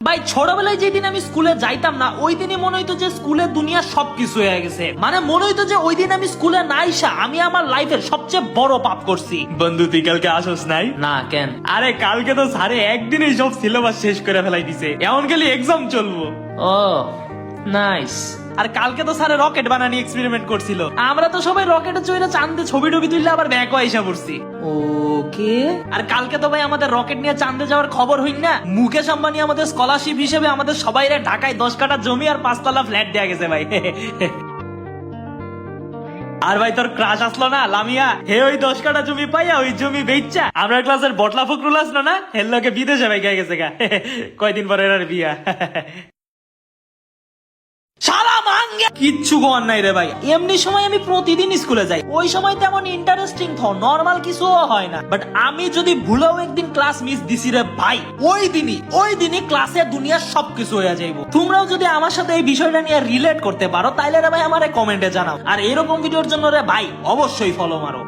ভাই ছোটবেলায় যেদিন আমি স্কুলে যাইতাম না ওই দিনই মনে হইতো যে স্কুলের দুনিয়া সবকিছু হয়ে গেছে। মানে মনে হইতো যে ওই দিন আমি স্কুলে না আইসা আমি আমার লাইফের সবচেয়ে বড় পাপ করছি। বন্ধু তুই কালকে আসোস নাই? না কেন? আরে কালকে তো স্যারে একদিনেই সব সিলেবাস শেষ করে ফেলাই দিছে, এমন গেলে এক্সাম চলবো। ও নাইস। আর কালকে তো স্যারে রকেট বানানি এক্সপেরিমেন্ট করছিল। আমরা তো সবাই রকেটে চড়ে চাঁদে ছবি টবি তুললে আবার ব্যাক আইসা পড়ছি। ওকে। আর কালকে তো ভাই আমাদের রকেট নিয়ে চাঁদে যাওয়ার খবর হইন না, মুকেশ আম্বানি আমাদের স্কলারশিপ হিসেবে আমাদের সবাইরে ঢাকায় 10 কাঠা জমি আর 5 তলা ফ্ল্যাট দেয়া গেছে ভাই। আর ভাই তোর ক্রাশ আসলো না লামিয়া, হে ওই 10 কাঠা জমি পাইয়া ওই জমি বেচা আমরা ক্লাসের বটলা ফকরুল আসলো না, হের লোকে বিদেশে ভাই গেছে গা। কয়দিন পরে এর বিয়া। শালা মাঙ্গে কিচ্ছু গোয়ার নাই রে ভাই। এমনি সময় আমি প্রতিদিন স্কুলে যাই, ওই সময় তেমন ইন্টারেস্টিং নরমাল কিছুও হয় না। বাট আমি যদি ভুলেও একদিন ক্লাস মিস দিছি রে ভাই, ওই দিনই ক্লাসে দুনিয়ার সবকিছু হয়ে যাইবো। তোমরাও যদি আমার সাথে এই বিষয়টা নিয়ে রিলেট করতে পারো তাইলে রে ভাই আমারে কমেন্টে জানাও। আর এরকম ভিডিওর জন্য রে ভাই অবশ্যই ফলো মারো।